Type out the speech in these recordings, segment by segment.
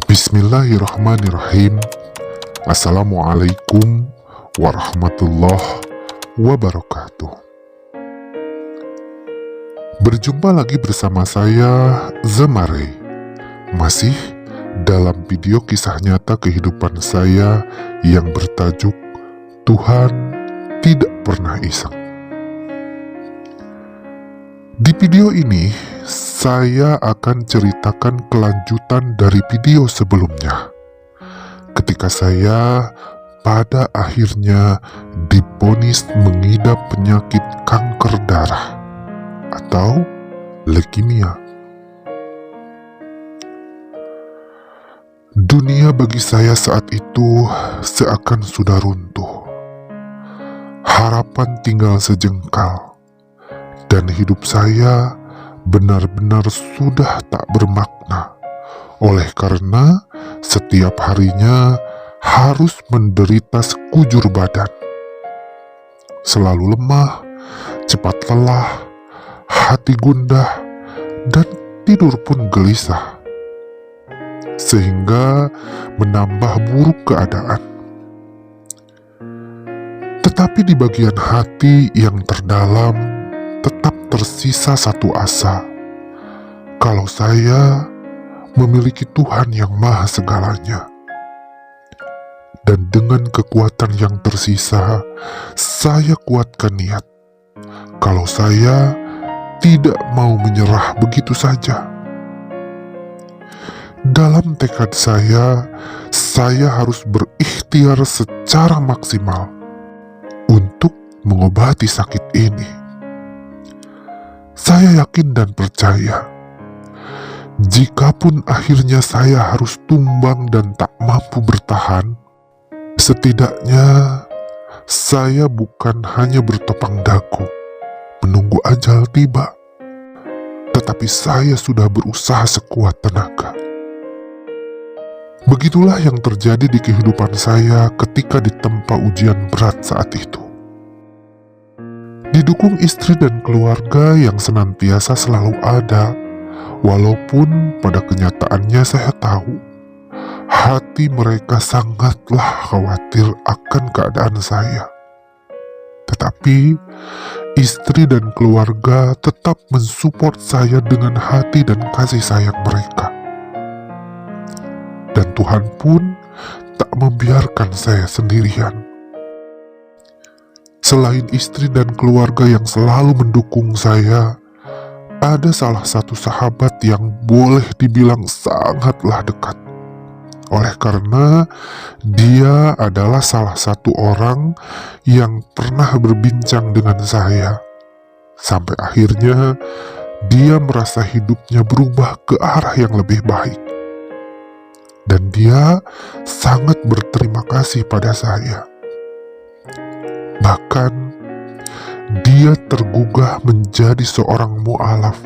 Bismillahirrahmanirrahim. Assalamualaikum warahmatullahi wabarakatuh. Berjumpa lagi bersama saya, Zemare. Masih dalam video kisah nyata kehidupan saya yang bertajuk Tuhan Tidak Pernah Iseng. Di video ini, saya akan ceritakan kelanjutan dari video sebelumnya. Ketika saya pada akhirnya divonis mengidap penyakit kanker darah atau leukemia. Dunia bagi saya saat itu seakan sudah runtuh. Harapan tinggal sejengkal. Dan hidup saya benar-benar sudah tak bermakna, oleh karena setiap harinya harus menderita sekujur badan. Selalu lemah, cepat lelah, hati gundah, dan tidur pun gelisah. Sehingga menambah buruk keadaan. Tetapi di bagian hati yang terdalam, tetap tersisa satu asa, kalau saya memiliki Tuhan yang Maha Segalanya. Dan dengan kekuatan yang tersisa, saya kuatkan niat, kalau saya tidak mau menyerah begitu saja. Dalam tekad saya harus berikhtiar secara maksimal untuk mengobati sakit ini. Saya yakin dan percaya, jikapun akhirnya saya harus tumbang dan tak mampu bertahan, setidaknya saya bukan hanya bertopang dagu menunggu ajal tiba, tetapi saya sudah berusaha sekuat tenaga. Begitulah yang terjadi di kehidupan saya ketika ditempa ujian berat saat itu. Didukung istri dan keluarga yang senantiasa selalu ada, walaupun pada kenyataannya saya tahu, hati mereka sangatlah khawatir akan keadaan saya. Tetapi, istri dan keluarga tetap mensupport saya dengan hati dan kasih sayang mereka. Dan Tuhan pun tak membiarkan saya sendirian. Selain istri dan keluarga yang selalu mendukung saya, ada salah satu sahabat yang boleh dibilang sangatlah dekat. Oleh karena dia adalah salah satu orang yang pernah berbincang dengan saya. Sampai akhirnya dia merasa hidupnya berubah ke arah yang lebih baik. Dan dia sangat berterima kasih pada saya. Bahkan, dia tergugah menjadi seorang mu'alaf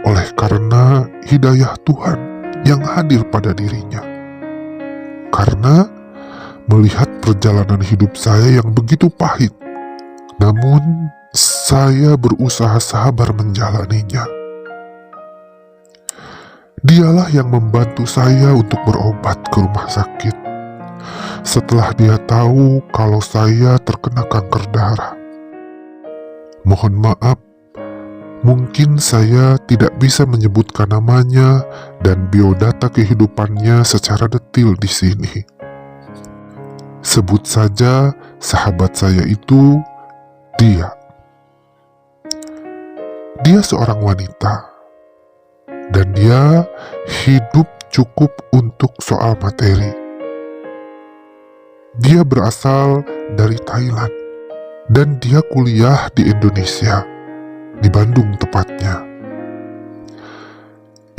oleh karena hidayah Tuhan yang hadir pada dirinya. Karena melihat perjalanan hidup saya yang begitu pahit, namun saya berusaha sabar menjalaninya. Dialah yang membantu saya untuk berobat ke rumah sakit. Setelah dia tahu kalau saya terkena kanker darah. Mohon maaf, mungkin saya tidak bisa menyebutkan namanya dan biodata kehidupannya secara detail di sini. Sebut saja sahabat saya itu dia. Dia seorang wanita, dan dia hidup cukup untuk soal materi. Dia berasal dari Thailand, dan dia kuliah di Indonesia, di Bandung tepatnya.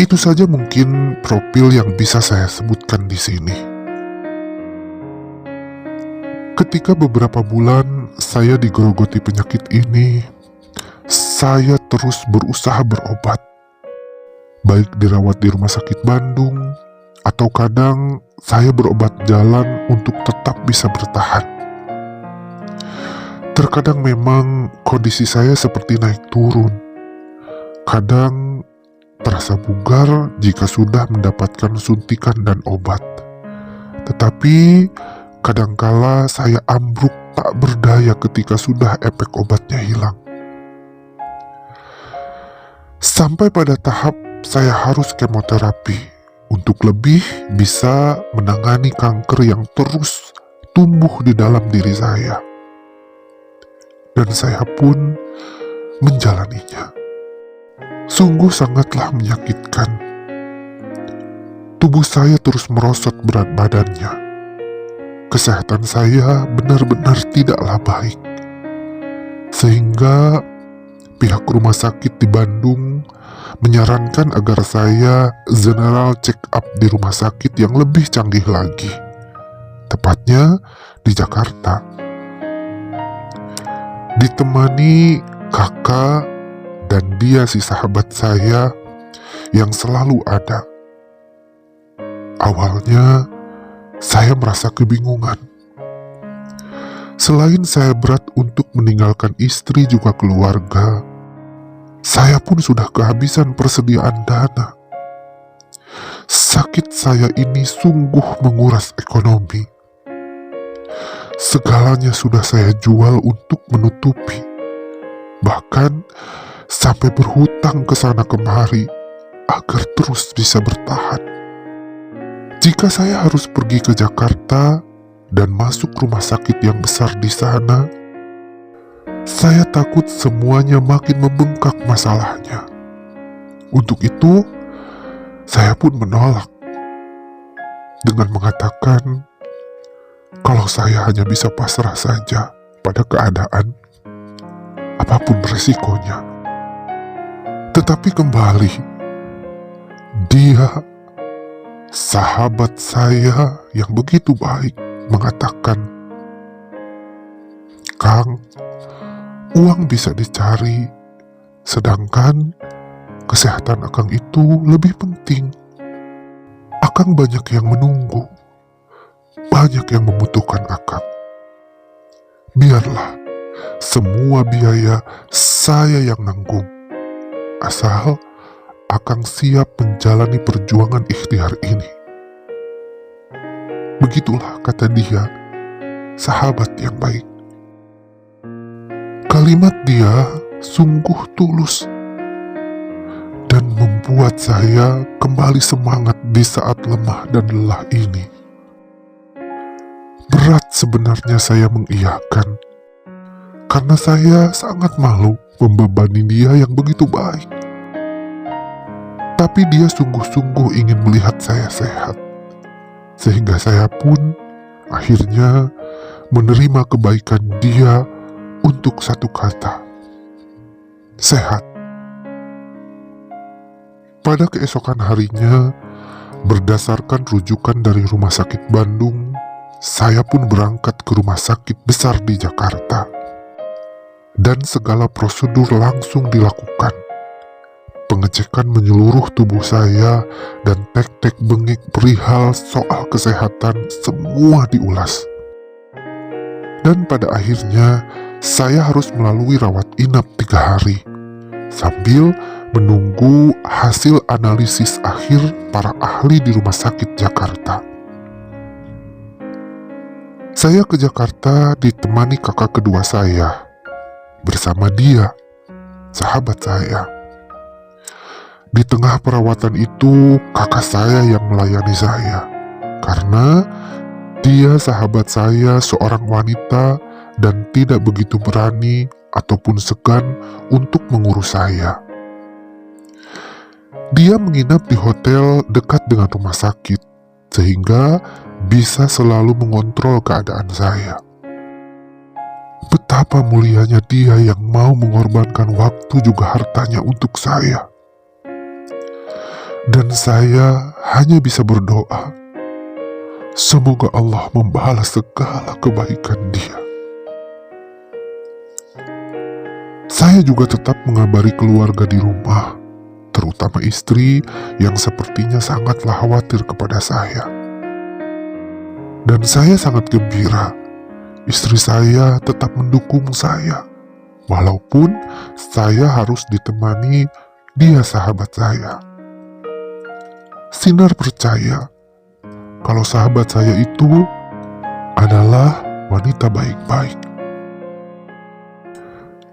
Itu saja mungkin profil yang bisa saya sebutkan di sini. Ketika beberapa bulan saya digerogoti penyakit ini, saya terus berusaha berobat. Baik dirawat di rumah sakit Bandung, atau kadang saya berobat jalan untuk tetap bisa bertahan. Terkadang memang kondisi saya seperti naik turun. Kadang terasa bugar jika sudah mendapatkan suntikan dan obat. Tetapi kadangkala saya ambruk tak berdaya ketika sudah efek obatnya hilang. Sampai pada tahap saya harus kemoterapi untuk lebih bisa menangani kanker yang terus tumbuh di dalam diri saya. Dan saya pun menjalaninya. Sungguh sangatlah menyakitkan. Tubuh saya terus merosot berat badannya. Kesehatan saya benar-benar tidaklah baik. Sehingga pihak rumah sakit di Bandung menyarankan agar saya general check up di rumah sakit yang lebih canggih lagi. Tepatnya di Jakarta. Ditemani kakak dan dia si sahabat saya yang selalu ada. Awalnya saya merasa kebingungan. Selain saya berat untuk meninggalkan istri juga keluarga, saya pun sudah kehabisan persediaan dana. Sakit saya ini sungguh menguras ekonomi. Segalanya sudah saya jual untuk menutupi. Bahkan sampai berhutang ke sana kemari agar terus bisa bertahan. Jika saya harus pergi ke Jakarta dan masuk rumah sakit yang besar di sana, saya takut semuanya makin membengkak masalahnya. Untuk itu, saya pun menolak dengan mengatakan kalau saya hanya bisa pasrah saja pada keadaan, apapun resikonya. Tetapi kembali, dia, sahabat saya yang begitu baik, mengatakan, "Kang, uang bisa dicari, sedangkan kesehatan Akang itu lebih penting. Akang banyak yang menunggu, banyak yang membutuhkan Akang. Biarlah semua biaya saya yang nanggung, asal Akang siap menjalani perjuangan ikhtiar ini." Begitulah kata dia, sahabat yang baik. Kalimat dia sungguh tulus dan membuat saya kembali semangat di saat lemah dan lelah ini. Berat sebenarnya saya mengiyakan, karena saya sangat malu membebani dia yang begitu baik. Tapi dia sungguh-sungguh ingin melihat saya sehat, sehingga saya pun akhirnya menerima kebaikan dia untuk satu kata, sehat. Pada keesokan harinya, berdasarkan rujukan dari Rumah Sakit Bandung, saya pun berangkat ke rumah sakit besar di Jakarta. Dan segala prosedur langsung dilakukan. Pengecekan menyeluruh tubuh saya dan tek-tek bengek perihal soal kesehatan semua diulas. Dan pada akhirnya, saya harus melalui rawat inap 3 hari, sambil menunggu hasil analisis akhir para ahli di Rumah Sakit Jakarta. Saya ke Jakarta ditemani kakak kedua saya, bersama dia, sahabat saya. Di tengah perawatan itu, kakak saya yang melayani saya, karena dia sahabat saya seorang wanita dan tidak begitu berani ataupun segan untuk mengurus saya. Dia menginap di hotel dekat dengan rumah sakit, sehingga bisa selalu mengontrol keadaan saya. Betapa mulianya dia yang mau mengorbankan waktu juga hartanya untuk saya. Dan saya hanya bisa berdoa, semoga Allah membalas segala kebaikan dia. Saya juga tetap mengabari keluarga di rumah, terutama istri yang sepertinya sangatlah khawatir kepada saya. Dan saya sangat gembira, istri saya tetap mendukung saya, walaupun saya harus ditemani dia sahabat saya, Sinar percaya kalau sahabat saya itu adalah wanita baik-baik.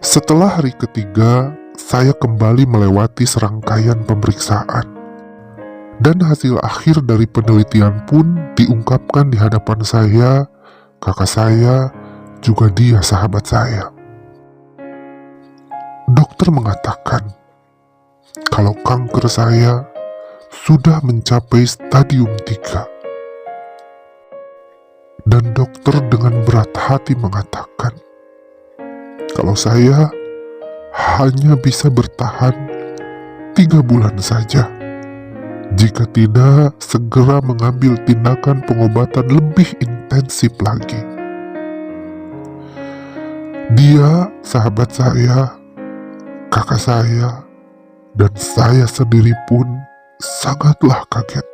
Setelah hari ketiga, saya kembali melewati serangkaian pemeriksaan. Dan hasil akhir dari penelitian pun diungkapkan di hadapan saya, kakak saya, juga dia sahabat saya. Dokter mengatakan kalau kanker saya sudah mencapai stadium 3. Dan dokter dengan berat hati mengatakan kalau saya hanya bisa bertahan 3 bulan saja jika tidak segera mengambil tindakan pengobatan lebih intensif lagi. Dia, sahabat saya, kakak saya, dan saya sendiri pun sangatlah kaget.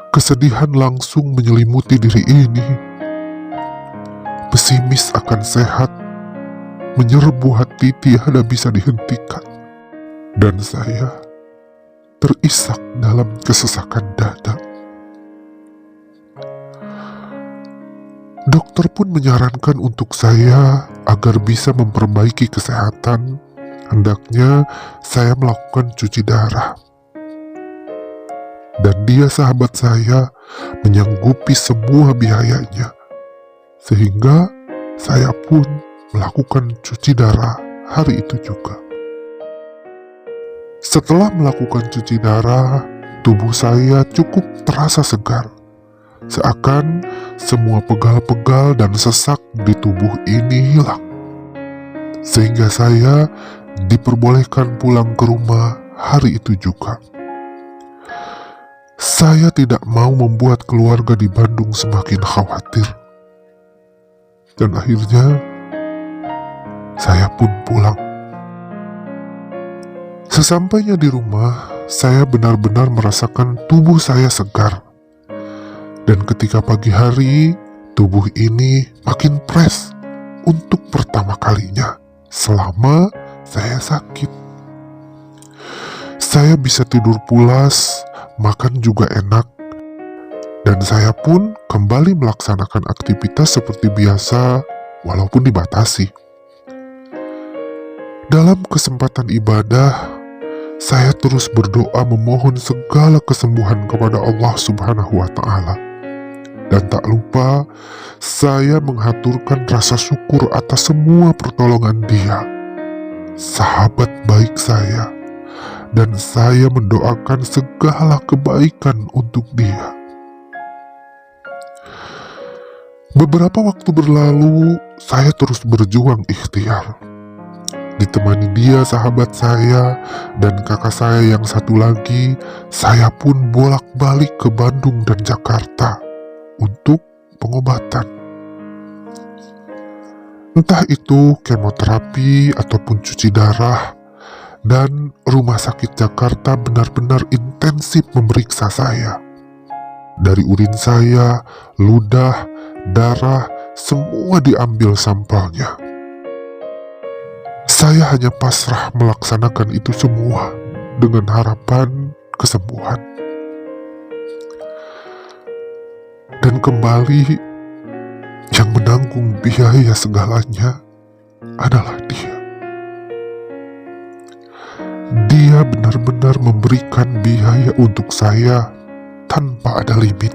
Kesedihan langsung menyelimuti diri ini. Pesimis akan sehat menyerbu hati tiada bisa dihentikan. Dan saya terisak dalam kesesakan dada. Dokter pun menyarankan untuk saya agar bisa memperbaiki kesehatan. Hendaknya saya melakukan cuci darah. Dan dia sahabat saya menyanggupi semua biayanya. Sehingga saya pun melakukan cuci darah hari itu juga. Setelah melakukan cuci darah, tubuh saya cukup terasa segar. Seakan semua pegal-pegal dan sesak di tubuh ini hilang. Sehingga saya diperbolehkan pulang ke rumah hari itu juga. Saya tidak mau membuat keluarga di Bandung semakin khawatir. Dan akhirnya, saya pun pulang. Sesampainya di rumah, saya benar-benar merasakan tubuh saya segar. Dan ketika pagi hari, tubuh ini makin fresh untuk pertama kalinya selama saya sakit. Saya bisa tidur pulas, makan juga enak, dan saya pun kembali melaksanakan aktivitas seperti biasa walaupun dibatasi. Dalam kesempatan ibadah, saya terus berdoa memohon segala kesembuhan kepada Allah Subhanahu wa Ta'ala. Dan tak lupa, saya menghaturkan rasa syukur atas semua pertolongan Dia, sahabat baik saya, dan saya mendoakan segala kebaikan untuk Dia. Beberapa waktu berlalu, saya terus berjuang ikhtiar. Ditemani dia sahabat saya dan kakak saya yang satu lagi, saya pun bolak-balik ke Bandung dan Jakarta untuk pengobatan. Entah itu kemoterapi ataupun cuci darah, dan rumah sakit Jakarta benar-benar intensif memeriksa saya. Dari urin saya, ludah, darah, semua diambil sampelnya. Saya hanya pasrah melaksanakan itu semua dengan harapan kesembuhan. Dan kembali, yang menanggung biaya segalanya adalah Dia. Dia benar-benar memberikan biaya untuk saya tanpa ada limit.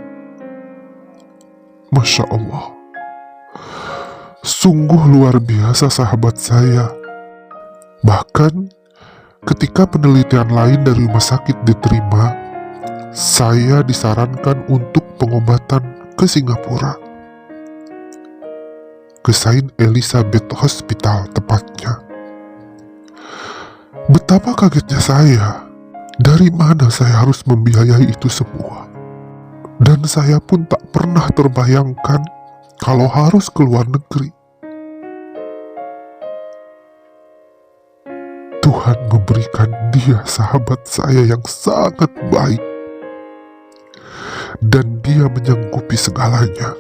Masya Allah, sungguh luar biasa sahabat saya. Bahkan ketika penelitian lain dari rumah sakit diterima, saya disarankan untuk pengobatan ke Singapura, ke Saint Elizabeth Hospital tepatnya. Betapa kagetnya saya, dari mana saya harus membiayai itu semua. Dan saya pun tak pernah terbayangkan kalau harus ke luar negeri. Tuhan memberikan dia sahabat saya yang sangat baik. Dan dia menyanggupi segalanya.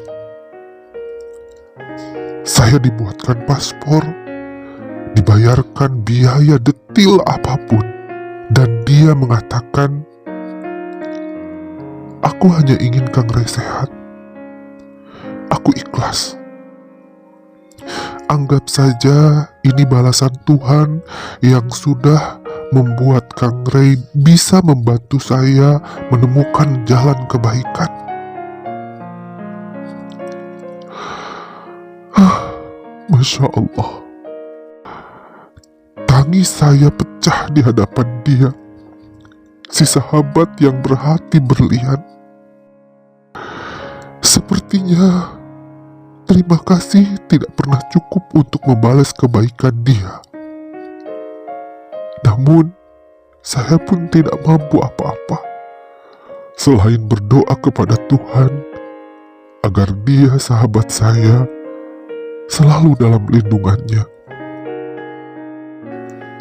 Saya dibuatkan paspor, dibayarkan biaya detil apapun. Dan dia mengatakan, "Aku hanya ingin Kang Ray sehat. Aku ikhlas. Anggap saja ini balasan Tuhan yang sudah membuat Kang Ray bisa membantu saya menemukan jalan kebaikan." Masya Allah. Tangis saya pecah di hadapan dia, si sahabat yang berhati berlian. Sepertinya terima kasih tidak pernah cukup untuk membalas kebaikan dia. Namun, saya pun tidak mampu apa-apa selain berdoa kepada Tuhan agar dia, sahabat saya, selalu dalam lindungannya.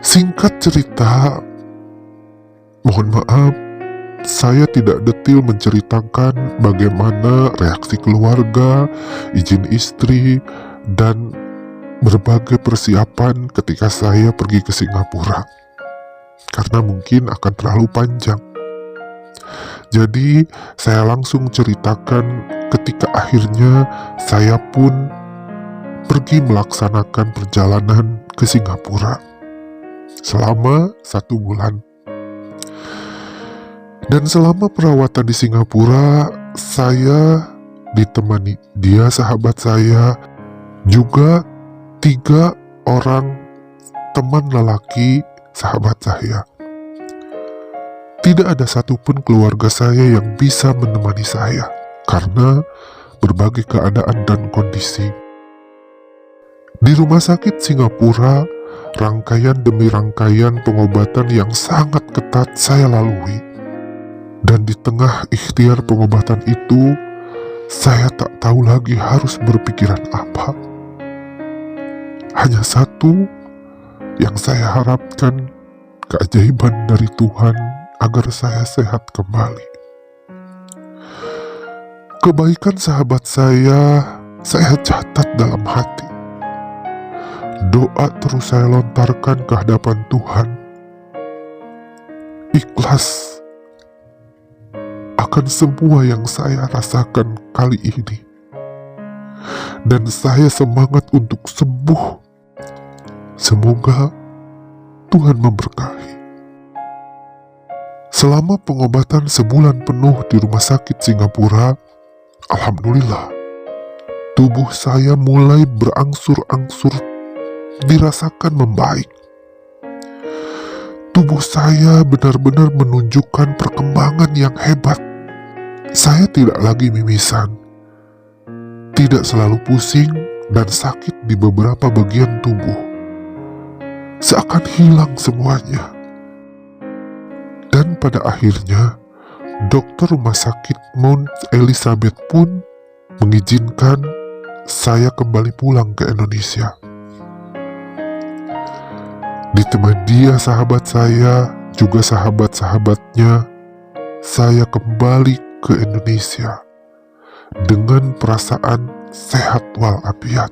Singkat cerita, mohon maaf, saya tidak detil menceritakan bagaimana reaksi keluarga, izin istri, dan berbagai persiapan ketika saya pergi ke Singapura, karena mungkin akan terlalu panjang. Jadi, saya langsung ceritakan ketika akhirnya saya pun pergi melaksanakan perjalanan ke Singapura selama 1 bulan. Dan selama perawatan di Singapura, saya ditemani dia, sahabat saya, juga 3 orang teman lelaki sahabat saya. Tidak ada satupun keluarga saya yang bisa menemani saya karena berbagai keadaan dan kondisi. Di rumah sakit Singapura, rangkaian demi rangkaian pengobatan yang sangat ketat saya lalui. Dan di tengah ikhtiar pengobatan itu, saya tak tahu lagi harus berpikiran apa. Hanya satu yang saya harapkan, keajaiban dari Tuhan agar saya sehat kembali. Kebaikan sahabat saya catat dalam hati. Doa terus saya lontarkan ke hadapan Tuhan. Ikhlas akan semua yang saya rasakan kali ini. Dan saya semangat untuk sembuh. Semoga Tuhan memberkahi. Selama pengobatan sebulan penuh di rumah sakit Singapura, alhamdulillah, tubuh saya mulai berangsur-angsur dirasakan membaik. Tubuh saya benar-benar menunjukkan perkembangan yang hebat. Saya tidak lagi mimisan, tidak selalu pusing dan sakit di beberapa bagian tubuh. Seakan hilang semuanya. Dan pada akhirnya, dokter rumah sakit Mount Elizabeth pun mengizinkan saya kembali pulang ke Indonesia. Ditemani dia, sahabat saya, juga sahabat-sahabatnya, saya kembali ke Indonesia dengan perasaan sehat walafiat.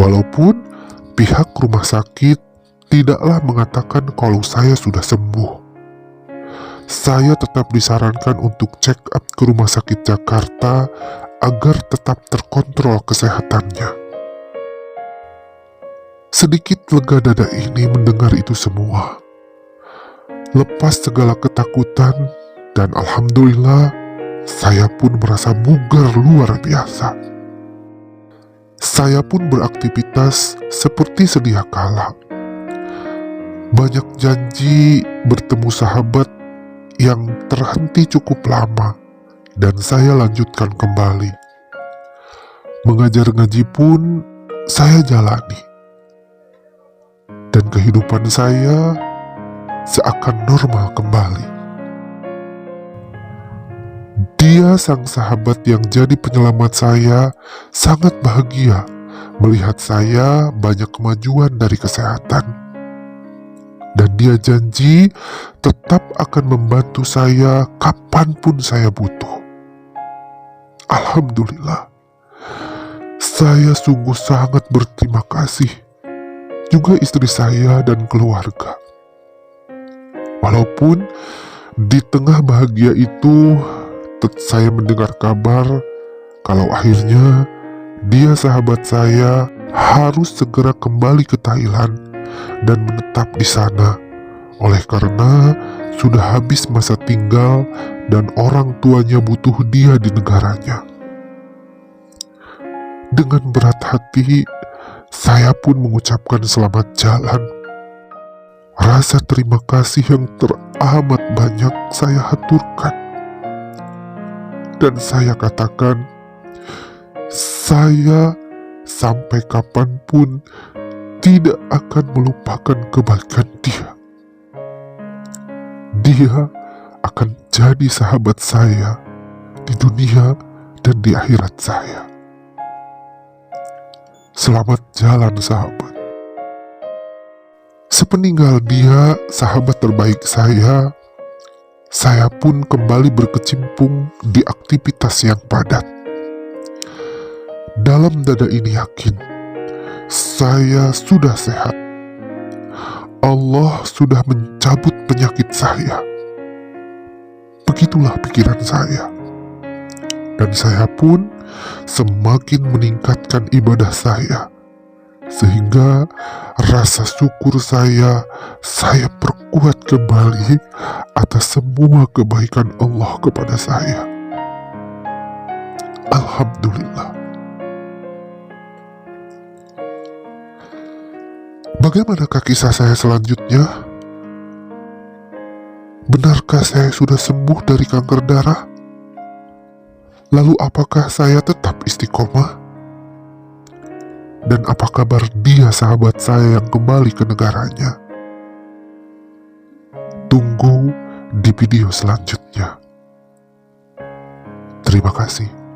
Walaupun pihak rumah sakit tidaklah mengatakan kalau saya sudah sembuh, saya tetap disarankan untuk check up ke rumah sakit Jakarta agar tetap terkontrol kesehatannya. Sedikit lega dada ini mendengar itu semua. Lepas segala ketakutan, dan alhamdulillah, saya pun merasa bugar luar biasa. Saya pun beraktivitas seperti sedia kala. Banyak janji bertemu sahabat yang terhenti cukup lama, dan saya lanjutkan kembali. Mengajar ngaji pun saya jalani. Dan kehidupan saya seakan normal kembali. Dia, sang sahabat yang jadi penyelamat saya, sangat bahagia melihat saya banyak kemajuan dari kesehatan. Dan dia janji tetap akan membantu saya kapanpun saya butuh. Alhamdulillah, saya sungguh sangat berterima kasih. Juga istri saya dan keluarga. Walaupun di tengah bahagia itu, saya mendengar kabar kalau akhirnya dia, sahabat saya, harus segera kembali ke Thailand dan menetap di sana, oleh karena sudah habis masa tinggal dan orang tuanya butuh dia di negaranya. Dengan berat hati, saya pun mengucapkan selamat jalan. Rasa terima kasih yang teramat banyak saya haturkan. Dan saya katakan, saya sampai kapanpun tidak akan melupakan kebaikan dia. Dia akan jadi sahabat saya di dunia dan di akhirat saya. Selamat jalan, sahabat. Sepeninggal dia, sahabat terbaik saya pun kembali berkecimpung di aktivitas yang padat. Dalam dada ini yakin, saya sudah sehat. Allah sudah mencabut penyakit saya. Begitulah pikiran saya. Dan saya pun semakin meningkatkan ibadah saya. Sehingga rasa syukur saya perkuat kembali atas semua kebaikan Allah kepada saya. Alhamdulillah. Bagaimanakah kisah saya selanjutnya? Benarkah saya sudah sembuh dari kanker darah? Lalu apakah saya tetap istiqomah? Dan apa kabar dia, sahabat saya, yang kembali ke negaranya? Tunggu di video selanjutnya. Terima kasih.